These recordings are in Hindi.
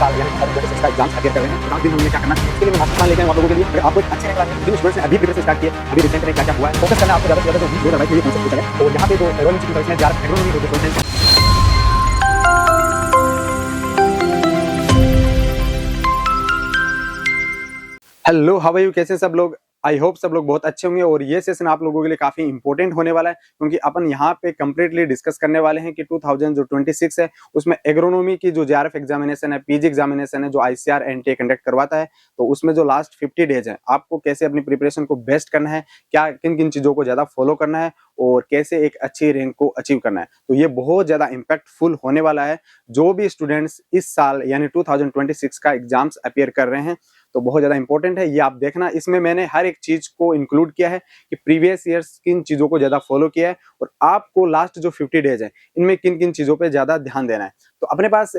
साल यानी 2026 का एग्जाम अपियर कर रहे हैं, 50 दिन हमने क्या करना है इसके लिए मैं मास्टर प्लान लेके आया हूं आप लोगों के लिए। अगर आपको एक अच्छे रैंक लाने हैं, जिन स्टूडेंट्स ने अभी प्रिपरेशन स्टार्ट की है, अभी रिसेंट में क्या-क्या हुआ है, फोकस करना है आपको ज्यादा से ज्यादा जो एडवाइस है ये पूछा जाए। तो यहां पे जो रॉयल इंस्टीट्यूट है यार एग्रोनॉमी जो स्टूडेंट्स हैं। हेलो, हाउ आर यू, कैसे सब लोग? आई होप सब लोग बहुत अच्छे होंगे और ये सेशन आप लोगों के लिए काफी इंपॉर्टेंट होने वाला है, क्योंकि अपन यहाँ पे कंप्लीटली डिस्कस करने वाले हैं कि 2026 है उसमें एग्रोनॉमी की जो जेआरएफ एग्जामिनेशन है, पीजी एग्जामिनेशन है, जो आईसीआर एनटीए कंडक्ट करवाता है, तो उसमें जो लास्ट 50 डेज है आपको कैसे अपनी प्रिपरेशन को बेस्ट करना है, क्या किन किन चीजों को ज्यादा फॉलो करना है और कैसे एक अच्छी रैंक को अचीव करना है। तो ये बहुत ज्यादा इंपैक्टफुल होने वाला है। जो भी स्टूडेंट्स इस साल यानी 2026 का एग्जाम्स अपियर कर रहे हैं तो बहुत ज्यादा इंपॉर्टेंट है, ये आप देखना। इसमें मैंने हर एक चीज को इंक्लूड किया है कि प्रीवियस ईयर्स किन चीजों को ज्यादा फॉलो किया है और आपको लास्ट जो 50 डेज है इनमें किन किन चीजों पे ज्यादा ध्यान देना है। तो अपने पास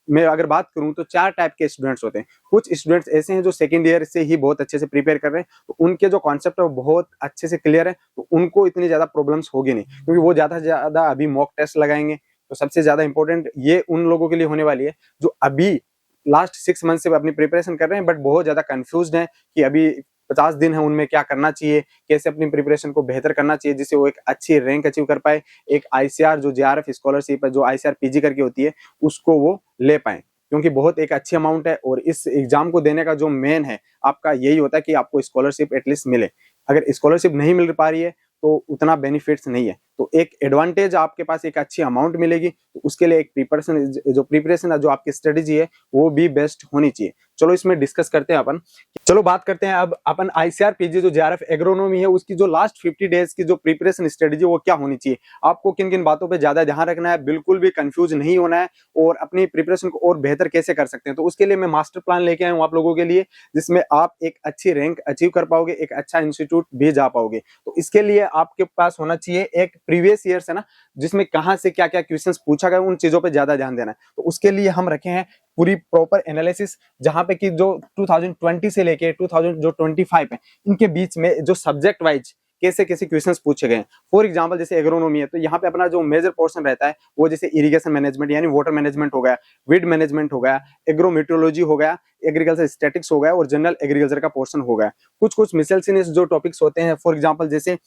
मैं अगर बात करूं तो 4 टाइप के स्टूडेंट्स होते हैं। कुछ स्टूडेंट्स ऐसे हैं जो सेकंड ईयर से ही बहुत अच्छे से प्रिपेयर कर रहे हैं, तो उनके जो कॉन्सेप्ट है वो बहुत अच्छे से क्लियर है, तो उनको इतनी ज्यादा प्रॉब्लम्स होगी नहीं, क्योंकि वो ज्यादा से ज्यादा अभी मॉक टेस्ट लगाएंगे। तो सबसे ज्यादा इंपॉर्टेंट ये उन लोगों के लिए होने वाली है जो अभी लास्ट 6 मंथ से अपनी प्रिपरेशन कर रहे हैं बट बहुत ज्यादा कंफ्यूज्ड हैं कि अभी 50 दिन है उनमें क्या करना चाहिए, कैसे अपनी प्रिपरेशन को बेहतर करना चाहिए जिससे वो एक अच्छी रैंक अचीव कर पाए, एक आईसीआर जो जेआरएफ स्कॉलरशिप है, जो आईसीआर पीजी करके होती है, उसको वो ले पाए, क्योंकि बहुत एक अच्छी अमाउंट है। और इस एग्जाम को देने का जो मेन है आपका यही होता है कि आपको स्कॉलरशिप एटलीस्ट मिले। अगर स्कॉलरशिप नहीं मिल पा रही है तो उतना बेनिफिट्स नहीं है, तो एक एडवांटेज आपके पास एक अच्छी अमाउंट मिलेगी, तो उसके लिए एक प्रिपरेशन जो आपकी स्ट्रेटेजी है वो भी बेस्ट होनी चाहिए। चलो इसमें डिस्कस करते हैं अपन। चलो बात करते हैं अब अपन आईसीआर पीजी जो जेआरएफ एग्रोनॉमी है उसकी जो लास्ट 50 डेज की जो प्रिपरेशन स्ट्रेटेजी वो क्या होनी चाहिए, आपको किन किन बातों पे ज्यादा ध्यान रखना है, बिल्कुल भी कंफ्यूज नहीं होना है और अपनी प्रिपरेशन को और बेहतर कैसे कर सकते हैं। तो उसके लिए मैं मास्टर प्लान लेके आया हूँ आप लोगों के लिए, जिसमें आप एक अच्छी रैंक अचीव कर पाओगे, एक अच्छा इंस्टीट्यूट भी जा पाओगे। तो इसके लिए आपके पास होना चाहिए एक प्रीवियस ईयर है ना, जिसमें कहां से क्या क्या क्वेश्चंस पूछा गया, उन चीजों पे ज्यादा ध्यान देना है। तो उसके लिए हम रखे हैं पूरी प्रॉपर एनालिसिस, जहां पे कि जो 2020 से लेके 2025 है इनके बीच में जो सब्जेक्ट वाइज कैसे कैसे क्वेश्चंस पूछे गए हैं। फॉर एग्जांपल जैसे एग्रोनॉमी है तो यहाँ पे अपना जो मेजर पोर्शन रहता है वो जैसे इरिगेशन मैनेजमेंट यानी वाटर मैनेजमेंट हो गया, वीड मैनेजमेंट हो गया, एग्रोमेट्रोलॉजी हो गया, एग्रीकल्चर स्टैटिक्स हो गया और जनरल एग्रीकल्चर का पोर्शन हो गया। कुछ कुछ मिसलेनियस जो टॉपिक्स होते हैं, फॉर एग्जाम्पल जैसे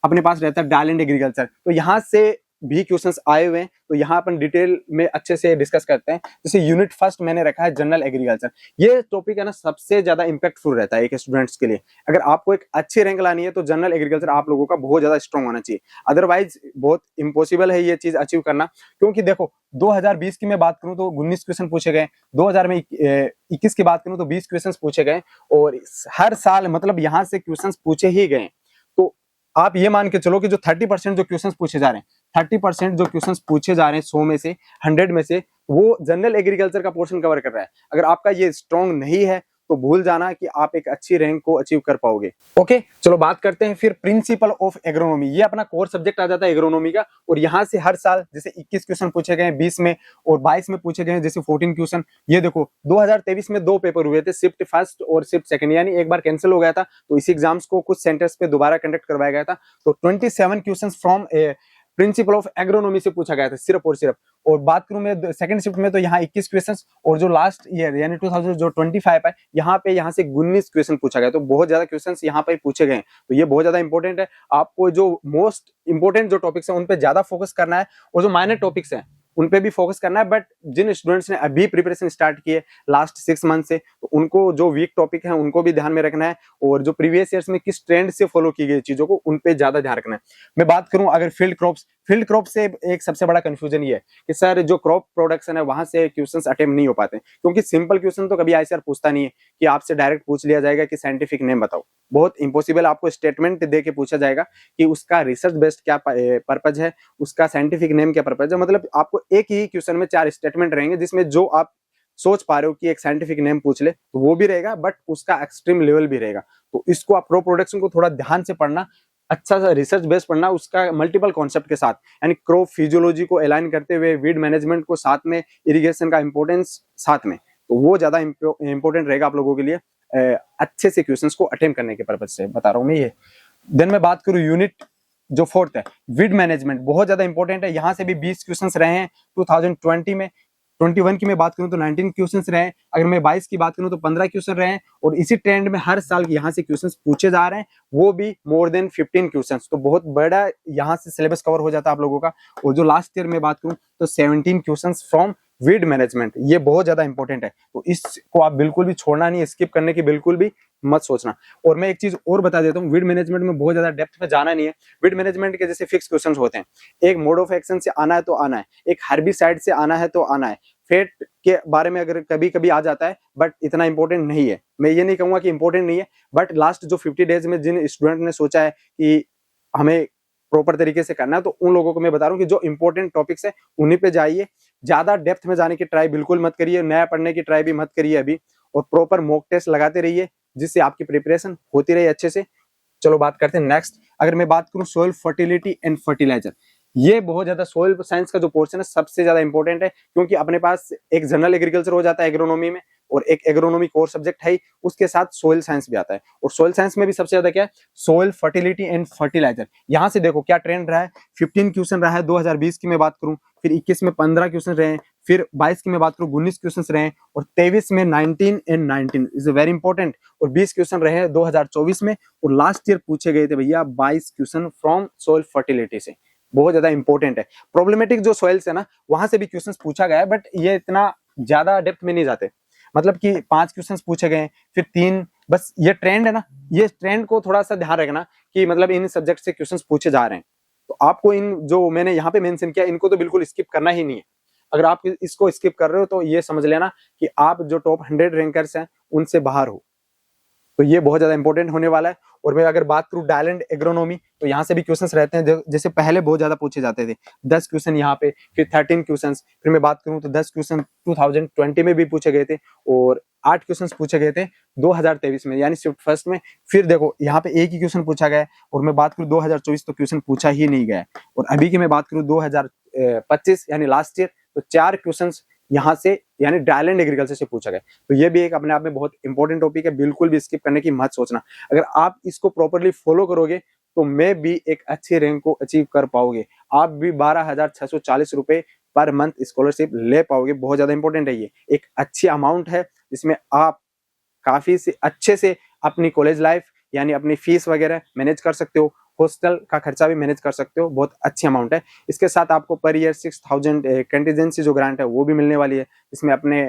अपने पास रहता है डायल एंड एग्रीकल्चर, तो यहाँ से भी क्वेश्चंस आए हुए हैं, तो यहाँ अपन डिटेल में अच्छे से डिस्कस करते हैं। जैसे यूनिट फर्स्ट मैंने रखा है जनरल एग्रीकल्चर, ये टॉपिक है ना सबसे ज्यादा इंपैक्टफुल रहता है एक स्टूडेंट्स के लिए। अगर आपको एक अच्छी रैंक लानी है तो जनरल एग्रीकल्चर आप लोगों का बहुत ज्यादा स्ट्रॉन्ग होना चाहिए, अदरवाइज बहुत इम्पॉसिबल है ये चीज अचीव करना। क्योंकि देखो 2020 की मैं बात करूं तो 19 क्वेश्चन पूछे गए, 2021 की बात करूं तो 20 क्वेश्चन पूछे गए और हर साल मतलब यहाँ से क्वेश्चन पूछे ही गए। तो आप ये मान के चलो कि जो 30% जो क्वेश्चंस पूछे जा रहे हैं, 30% जो क्वेश्चंस पूछे जा रहे हैं 100 में से 100 में से वो जनरल एग्रीकल्चर का पोर्शन कवर कर रहा है। अगर आपका ये स्ट्रॉन्ग नहीं है तो भूल जाना कि आप एक अच्छी रैंक को अचीव कर पाओगे। ओके, चलो बात करते हैं फिर प्रिंसिपल ऑफ एग्रोनॉमी। ये अपना कोर सब्जेक्ट आ जाता है एग्रोनॉमी का, और यहाँ से हर साल जैसे 21 क्वेश्चन पूछे गए, 20 में और 22 में पूछे गए जैसे 14 क्वेश्चन। ये देखो 2023 में 2 पेपर हुए थे, शिफ्ट फर्स्ट और शिफ्ट सेकंड, यानी एक बार कैंसिल हो गया था तो इसी एग्जाम्स को कुछ सेंटर्स पे दोबारा कंडक्ट करवाया गया था। तो 27 question from principle of agronomy से पूछा गया था सिर्फ और सिर्फ। और बात करूं मैं सेकंड शिफ्ट में तो यहाँ 21 क्वेश्चंस, और जो लास्ट ईयर यानी 2025 है यहाँ से 19 क्वेश्चन पूछा गया। तो बहुत ज्यादा क्वेश्चंस यहाँ पे पूछे गए हैं, तो ये बहुत ज्यादा इंपॉर्टेंट है। आपको जो मोस्ट इंपॉर्टेंट जो टॉपिक्स हैं उन पे ज्यादा फोकस करना है, और जो माइनर टॉपिक्स हैं उन पे भी फोकस करना है। बट जिन स्टूडेंट्स ने अभी प्रिपरेशन स्टार्ट की है लास्ट 6 मंथ से, तो उनको जो वीक टॉपिक है उनको भी ध्यान में रखना है, और जो प्रीवियस ईयर्स में किस ट्रेंड से फॉलो की गई चीजों को उन पे ज्यादा ध्यान रखना है। मैं बात करूं अगर फील्ड क्रॉप से एक सबसे बड़ा कंफ्यूजन ये है कि सर जो क्रॉप प्रोडक्शन है वहां से क्वेश्चंस अटेम्प्ट नहीं हो पाते, क्योंकि सिंपल क्वेश्चन तो कभी आईसीआर पूछता नहीं है कि आपसे डायरेक्ट पूछ लिया जाएगा कि साइंटिफिक नेम बताओ। बहुत इंपॉसिबल, आपको स्टेटमेंट दे के पूछा जाएगा कि उसका रिसर्च बेस्ड क्या पर्पज है, उसका साइंटिफिक नेम क्या पर्पज है। मतलब आपको एक ही क्वेश्चन में 4 स्टेटमेंट रहेंगे, जिसमें जो आप सोच पा रहे हो कि एक साइंटिफिक नेम पूछ ले तो वो भी रहेगा, बट उसका एक्सट्रीम लेवल भी रहेगा। तो इसको आप क्रॉप प्रोडक्शन को थोड़ा ध्यान से पढ़ना, अच्छा सा रिसर्च बेस्ड पढ़ना, उसका मल्टीपल कॉन्सेप्ट के साथ, यानी क्रॉप फिजियोलॉजी को अलाइन करते हुए, वीड मैनेजमेंट को साथ में, इरिगेशन का इंपॉर्टेंस साथ में, तो वो ज्यादा इंपॉर्टेंट रहेगा आप लोगों के लिए अच्छे से क्वेश्चंस को अटेम्प्ट करने के पर्पज से बता रहा हूँ मैं ये। देन मैं बात करूँ यूनिट जो 4th है वीड मैनेजमेंट, बहुत ज्यादा इंपॉर्टेंट है। यहाँ से भी 20 क्वेश्चंस रहे हैं 2020 में, 21 की मैं बात करूं तो 19 क्वेश्चंस रहे, अगर मैं 22 की बात करूं तो 15 क्वेश्चन रहे हैं, और इसी ट्रेंड में हर साल यहाँ से क्वेश्चंस पूछे जा रहे हैं, वो भी मोर देन 15 क्वेश्चंस। तो बहुत बड़ा यहाँ से सिलेबस कवर हो जाता है आप लोगों का। और जो लास्ट ईयर में बात करूं तो 17 क्वेश्चंस फ्रॉम वीड मैनेजमेंट, ये बहुत ज्यादा इंपॉर्टेंट है, तो इसको आप बिल्कुल भी छोड़ना नहीं, स्किप करने की बिल्कुल भी मत सोचना। और मैं एक चीज और बता देता हूँ, वीड मैनेजमेंट में बहुत ज्यादा डेप्थ में जाना नहीं है। वीड मैनेजमेंट के जैसे फिक्स क्वेश्चन होते हैं, एक मोड ऑफ एक्शन से आना है तो आना है, एक हर्बिसाइड से आना है तो आना है, फेट के बारे में अगर कभी कभी आ जाता है, बट इतना इंपॉर्टेंट नहीं है। मैं ये नहीं कहूंगा कि इंपॉर्टेंट नहीं है, बट लास्ट जो 50 डेज में जिन स्टूडेंट ने सोचा है कि हमें प्रॉपर तरीके से करना है, तो उन लोगों को मैं बता रहा हूँ कि जो इंपॉर्टेंट टॉपिक्स है उन्हीं पे जाइए, ज्यादा डेप्थ में जाने की ट्राई बिल्कुल मत करिए, नया पढ़ने की ट्राई भी मत करिए अभी, और प्रॉपर मॉक टेस्ट लगाते रहिए जिससे आपकी प्रिपरेशन होती रहे अच्छे से। चलो बात करते हैं नेक्स्ट। अगर मैं बात करूं सोइल फर्टिलिटी एंड फर्टिलाइजर, ये बहुत ज्यादा सोइल साइंस का जो पोर्शन है सबसे ज्यादा इंपॉर्टेंट है, क्योंकि अपने पास एक जनरल एग्रीकल्चर हो जाता है एग्रोनॉमी में, और एक एग्रोनॉमी कोर सब्जेक्ट है, उसके साथ सोइल साइंस भी आता है। और सोइल साइंस में भी सबसे ज्यादा क्या है, सोइल फर्टिलिटी एंड फर्टिलाइजर। यहां से देखो क्या ट्रेंड रहा है, 15 क्वेश्चन रहा है 2020 की मैं बात करूं, फिर 21 में 15 क्वेश्चन रहे, फिर 22 की मैं बात करूं 19 क्वेश्चन रहे, और 23 में 19 एंड 19 इज वेरी इंपॉर्टेंट, और 20 क्वेश्चन रहे 2024 में, और लास्ट ईयर पूछे गए थे भैया 22 क्वेश्चन फ्रॉम सोइल फर्टिलिटी से, बहुत ज्यादा इंपॉर्टेंट है। प्रॉब्लमेटिक जो सॉइल्स है ना, वहां से भी क्वेश्चंस पूछा गया है, बट ये इतना ज्यादा डेप्थ में नहीं जाते, मतलब कि 5 क्वेश्चंस पूछे गए, फिर 3, बस ये ट्रेंड है ना, ये ट्रेंड को थोड़ा सा ध्यान रखना कि मतलब इन सब्जेक्ट से क्वेश्चंस पूछे जा रहे हैं, तो आपको इन जो मैंने यहाँ पे मेंशन किया इनको तो बिल्कुल स्किप करना ही नहीं है। अगर आप इसको स्किप कर रहे हो तो ये समझ लेना कि आप जो टॉप 100 रैंकर्स हैं उनसे बाहर हो, तो ये बहुत ज्यादा इंपॉर्टेंट होने वाला है। और मैं अगर बात करूं डायलैंड एग्रोनॉमी, तो यहाँ से भी क्वेश्चंस रहते हैं, जैसे पहले बहुत ज्यादा पूछे जाते थे, 10 क्वेश्चन यहाँ पे, फिर 13 क्वेश्चन, फिर मैं बात करूं तो 10 क्वेश्चन 2020 में भी पूछे गए थे, और 8 क्वेश्चन पूछे गए थे 2023 में, यानी शिफ्ट फर्स्ट में। फिर देखो यहाँ पे एक ही क्वेश्चन पूछा गया, और मैं बात करूं 2024 तो क्वेश्चन पूछा ही नहीं गया, और अभी की मैं बात करूं 2025 यानी लास्ट ईयर, तो 4 क्वेश्चन यहाँ से यानी डायलैंड एग्रीकल्चर से पूछा गया। तो ये भी एक अपने आप में बहुत इंपॉर्टेंट टॉपिक है, बिल्कुल भी स्किप करने की मत सोचना। अगर आप इसको प्रॉपरली फॉलो करोगे तो मैं भी एक अच्छी रैंक को अचीव कर पाओगे, आप भी 12,640 रुपए पर मंथ स्कॉलरशिप ले पाओगे। बहुत ज्यादा इंपॉर्टेंट है, ये एक अच्छी अमाउंट है जिसमें आप काफी से अच्छे से अपनी कॉलेज लाइफ यानी अपनी फीस वगैरह मैनेज कर सकते हो, हॉस्टल का खर्चा भी मैनेज कर सकते हो, बहुत अच्छी अमाउंट है। इसके साथ आपको पर ईयर 6000 कंटीजेंसी जो ग्रांट है वो भी मिलने वाली है, इसमें अपने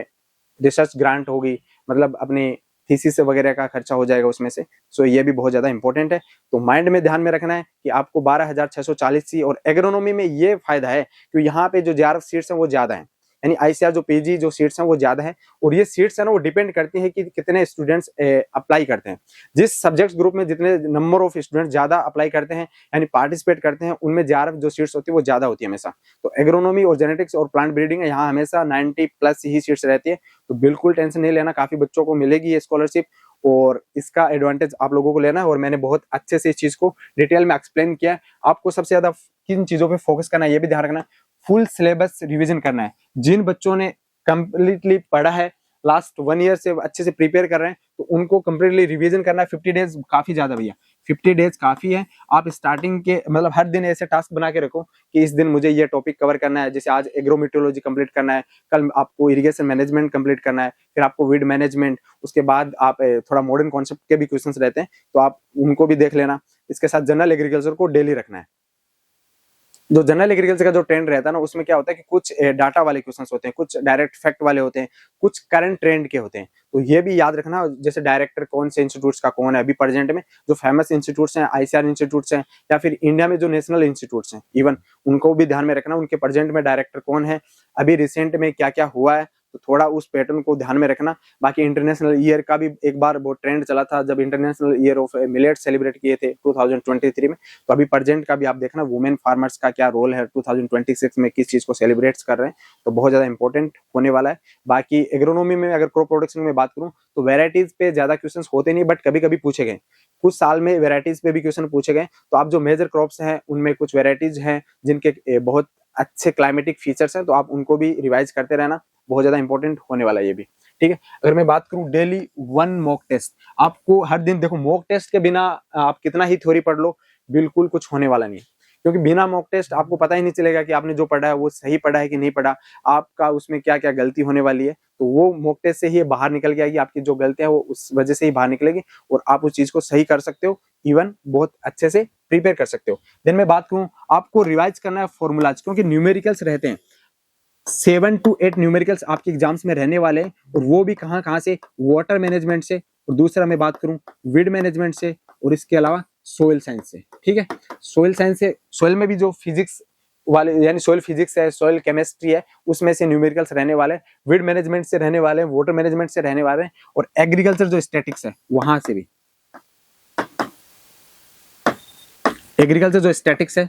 रिसर्च ग्रांट होगी, मतलब अपनी थीसिस वगैरह का खर्चा हो जाएगा उसमें से। सो ये भी बहुत ज्यादा इंपॉर्टेंट है, तो माइंड में ध्यान में रखना है कि आपको 12,640 सी, और एग्रोनॉमी में ये फायदा है कि यहाँ पे जो जेआरएफ सीट्स हैं वो ज्यादा है, यानी आईसीआर जो पीजी जो सीट्स हैं वो ज्यादा है, और ये सीट्स है ना वो डिपेंड करती है कि कितने स्टूडेंट्स अप्लाई करते हैं। जिस सब्जेक्ट ग्रुप में जितने नंबर ऑफ स्टूडेंट ज्यादा अप्लाई करते हैं यानी पार्टिसिपेट करते हैं, उनमें जेआरएफ जो सीट्स होती है वो ज्यादा होती है हमेशा। तो एग्रोनॉमी और जेनेटिक्स और प्लांट ब्रीडिंग है, यहाँ हमेशा 90+ ही सीट्स रहती है, तो बिल्कुल टेंशन नहीं लेना, काफी बच्चों को मिलेगी ये स्कॉलरशिप, और इसका एडवांटेज आप लोगों को लेना है। और मैंने बहुत अच्छे से इस चीज को डिटेल में एक्सप्लेन किया है। आपको सबसे ज्यादा किन चीजों पे फोकस करना है ये भी ध्यान रखना है, फुल सिलेबस रिवीजन करना है। जिन बच्चों ने कंप्लीटली पढ़ा है, लास्ट 1 ईयर से अच्छे से प्रिपेयर कर रहे हैं, तो उनको कंप्लीटली रिवीजन करना है। 50 डेज काफी ज्यादा भैया, 50 डेज काफी है। आप स्टार्टिंग के मतलब हर दिन ऐसे टास्क बना के रखो कि इस दिन मुझे ये टॉपिक कवर करना है, जैसे आज एग्रोमेट्रोलॉजी कंप्लीट करना है, कल आपको इरिगेशन मैनेजमेंट कंप्लीट करना है, फिर आपको वीड मैनेजमेंट, उसके बाद आप थोड़ा मॉडर्न कॉन्सेप्ट के भी क्वेश्चंस रहते हैं तो आप उनको भी देख लेना। इसके साथ जनरल एग्रीकल्चर को डेली रखना है। जो जनरल एग्रीकल्चर का जो ट्रेंड रहता है ना, उसमें क्या होता है कि कुछ डाटा वाले क्वेश्चंस होते हैं, कुछ डायरेक्ट फैक्ट वाले होते हैं, कुछ करंट ट्रेंड के होते हैं। तो ये भी याद रखना, जैसे डायरेक्टर कौन से इंस्टीट्यूट्स का कौन है अभी प्रेजेंट में, जो फेमस इंस्टीट्यूट्स हैं, आईसीआर इंस्टीट्यूट्स हैं, या फिर इंडिया में जो नेशनल इंस्टीट्यूट्स हैं इवन, उनको भी ध्यान में रखना, उनके प्रेजेंट में डायरेक्टर कौन है, अभी रिसेंट में क्या क्या हुआ है, तो थोड़ा उस पैटर्न को ध्यान में रखना। बाकी इंटरनेशनल ईयर का भी एक बार बहुत ट्रेंड चला था, जब international year of millet celebrate किए थे 2023 में, तो अभी प्रेजेंट का भी आप देखना, वुमेन फार्मर्स का क्या रोल है 2026 में, किस चीज को सेलिब्रेट कर रहे हैं, तो बहुत ज्यादा इंपॉर्टेंट होने वाला है। बाकी एग्रोनॉमी में अगर क्रॉप प्रोडक्शन में बात करूं तो वेराइटीज पे ज्यादा क्वेश्चन होते नहीं, बट कभी कभी पूछे गए, कुछ साल में वेराइटीज पे भी क्वेश्चन पूछे गए। तो आप जो मेजर क्रॉप्स हैं उनमें कुछ वेराइटीज हैं जिनके बहुत अच्छे क्लाइमेटिक फीचर्स हैं, तो आप उनको भी रिवाइज करते रहना, बहुत ज्यादा इंपॉर्टेंट होने वाला है ये भी। ठीक है, अगर मैं बात करूं डेली 1 मॉक टेस्ट, आपको हर दिन देखो, मॉक टेस्ट के बिना आप कितना ही थ्योरी पढ़ लो बिल्कुल कुछ होने वाला नहीं है, क्योंकि बिना मॉक टेस्ट आपको पता ही नहीं चलेगा कि आपने जो पढ़ा है वो सही पढ़ा है कि नहीं पढ़ा, आपका उसमें क्या क्या गलती होने वाली है। तो वो मॉक टेस्ट से ही बाहर निकल के आएगी, आपकी जो गलतियां वो उस वजह से ही बाहर निकलेगी और आप उस चीज को सही कर सकते हो, इवन बहुत अच्छे से प्रिपेयर कर सकते हो। देन मैं बात करूं, आपको रिवाइज करना है फॉर्मूलाज, क्योंकि न्यूमेरिकल्स रहते हैं 7 to 8 न्यूमेरिकल्स आपके एग्जाम्स में रहने वाले हैं, और वो भी कहाँ कहाँ से, वाटर मैनेजमेंट से, और दूसरा मैं बात करूं वीड मैनेजमेंट से, और इसके अलावा सोइल साइंस से। ठीक है, सोइल साइंस से, सोइल में भी जो फिजिक्स वाले यानी सोइल फिजिक्स है, सोइल केमिस्ट्री है, उसमें से न्यूमेरिकल्स रहने वाले हैं, वीड मैनेजमेंट से रहने वाले हैं, वाटर मैनेजमेंट से रहने वाले हैं, और एग्रीकल्चर जो स्टैटिक्स है वहां से भी, एग्रीकल्चर जो स्टैटिक्स है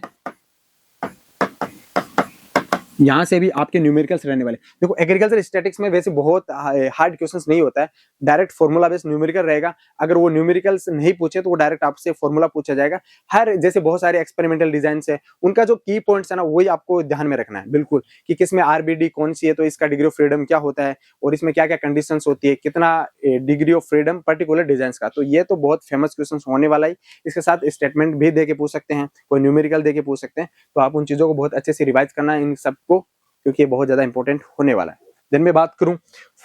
यहाँ से भी आपके न्यूमेरिकल्स रहने वाले। देखो एग्रीकल्चर स्टैटिक्स में वैसे बहुत हार्ड क्वेश्चंस नहीं होता है, डायरेक्ट फॉर्मूला बेस्ड न्यूमेरिकल रहेगा। अगर वो न्यूमेरिकल्स नहीं पूछे तो वो डायरेक्ट आपसे फॉर्मूला पूछा जाएगा। हर जैसे बहुत सारे एक्सपेरिमेंटल डिजाइन है, उनका जो की पॉइंट्स है ना वही आपको ध्यान में रखना है बिल्कुल, कि किसमें आरबीडी कौन सी है, तो इसका डिग्री ऑफ फ्रीडम क्या होता है, और इसमें क्या क्या कंडीशंस होती है, कितना degree of freedom particular design का। तो ये तो बहुत फेमस क्वेश्चन होने वाला है। इसके साथ स्टेटमेंट भी दे के पूछ सकते हैं, कोई न्यूमेरिकल दे के पूछ सकते हैं। तो आप उन चीजों को बहुत अच्छे से रिवाइज करना है इन सबको, क्योंकि ये बहुत ज्यादा इंपॉर्टेंट होने वाला है। देन मैं बात करूं,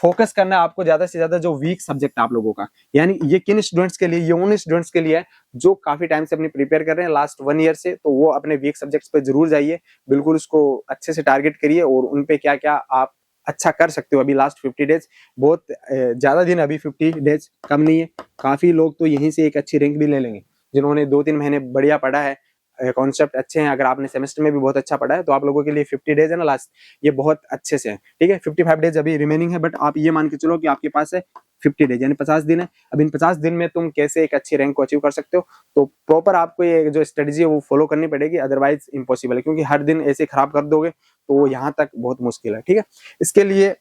फोकस करना है आपको ज्यादा से ज्यादा जो वीक सब्जेक्ट आप लोगों का, यानी ये किन स्टूडेंट्स के लिए, ये उन स्टूडेंट्स के लिए है जो काफी टाइम से अपनी प्रिपेयर कर रहे हैं लास्ट 1 ईयर से। तो वो अपने वीक सब्जेक्ट्स पे जरूर जाइए, बिल्कुल उसको अच्छे से टारगेट करिए, और उन पे क्या क्या आप अच्छा कर सकते हो। अभी लास्ट 50 डेज, बहुत ज्यादा दिन, अभी 50 डेज कम नहीं है। काफी लोग तो यहीं से एक अच्छी रैंक भी ले लेंगे जिन्होंने 2-3 महीने बढ़िया पढ़ा है, कॉन्सेप्ट अच्छे हैं। अगर आपने सेमेस्टर में भी बहुत अच्छा पढ़ा है तो आप लोगों के लिए 50 डेज है ना लास्ट, ये बहुत अच्छे से है। ठीक है, 55 डेज अभी रिमेनिंग है, बट आप ये मान के चलो कि आपके पास है 50 डेज, यानी 50 दिन है। अब इन 50 दिन में तुम कैसे एक अच्छी रैंक को अचीव कर सकते हो, तो प्रॉपर आपको ये जो स्ट्रेटजी है वो फॉलो करनी पड़ेगी, अदरवाइज इम्पॉसिबल है, क्योंकि हर दिन ऐसे खराब कर दोगे तो यहाँ तक बहुत मुश्किल है। ठीक है, इसके लिए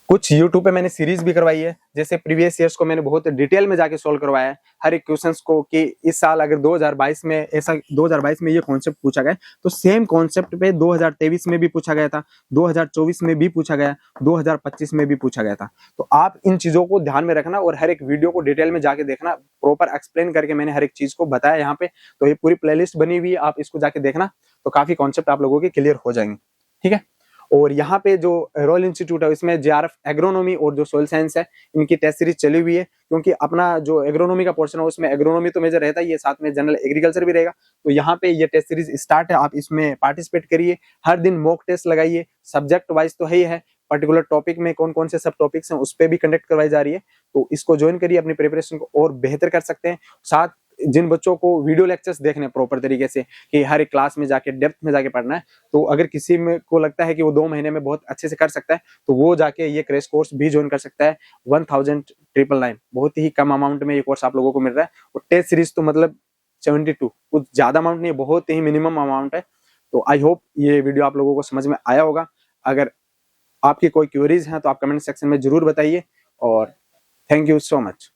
कुछ YouTube पे मैंने सीरीज भी करवाई है, जैसे प्रीवियस ईयर्स को मैंने बहुत डिटेल में जाके सॉल्व करवाया है हर एक क्वेश्चंस को, कि इस साल अगर 2022 में ऐसा 2022 में ये कॉन्सेप्ट पूछा गया तो सेम कॉन्सेप्ट पे 2023 में भी पूछा गया था, 2024 में भी पूछा गया, 2025 में भी पूछा गया था। तो आप इन चीजों को ध्यान में रखना और हर एक वीडियो को डिटेल में जाके देखना, प्रॉपर एक्सप्लेन करके मैंने हर एक चीज को बताया यहाँ पे। तो ये पूरी प्लेलिस्ट बनी हुई है, आप इसको जाके देखना, तो काफी कॉन्सेप्ट आप लोगों के क्लियर हो जाएंगे। ठीक है, और यहाँ पे जो रॉयल इंस्टीट्यूट है इसमें जेआरएफ एग्रोनॉमी और जो सोइल साइंस है इनकी टेस्ट सीरीज चली हुई है, क्योंकि अपना जो एग्रोनॉमी का पोर्शन है उसमें एग्रोनॉमी तो मेजर रहता ही है, साथ में जनरल एग्रीकल्चर भी रहेगा। तो यहाँ पे ये टेस्ट सीरीज स्टार्ट है, आप इसमें पार्टिसिपेट करिए, हर दिन मॉक टेस्ट लगाइए, सब्जेक्ट वाइज तो है, पर्टिकुलर टॉपिक में कौन कौन से सब टॉपिक्स हैं उस पर भी कंडक्ट करवाई जा रही है। तो इसको ज्वाइन करिए, अपनी प्रिपरेशन को और बेहतर कर सकते हैं। साथ जिन बच्चों को वीडियो लेक्चर्स देखने प्रॉपर तरीके से, कि हर एक क्लास में जाके डेप्थ में जाके पढ़ना है, तो अगर किसी में को लगता है कि वो 2 महीने में बहुत अच्छे से कर सकता है तो वो जाके ये क्रैश कोर्स भी ज्वाइन कर सकता है। 1999 बहुत ही कम अमाउंट में ये कोर्स आप लोगों को मिल रहा है, और टेस्ट सीरीज तो मतलब 72, कुछ ज्यादा अमाउंट नहीं, बहुत ही मिनिमम अमाउंट है। तो आई होप ये वीडियो आप लोगों को समझ में आया होगा। अगर आपकी कोई क्वेरीज हैं तो आप कमेंट सेक्शन में जरूर बताइए, और थैंक यू सो मच।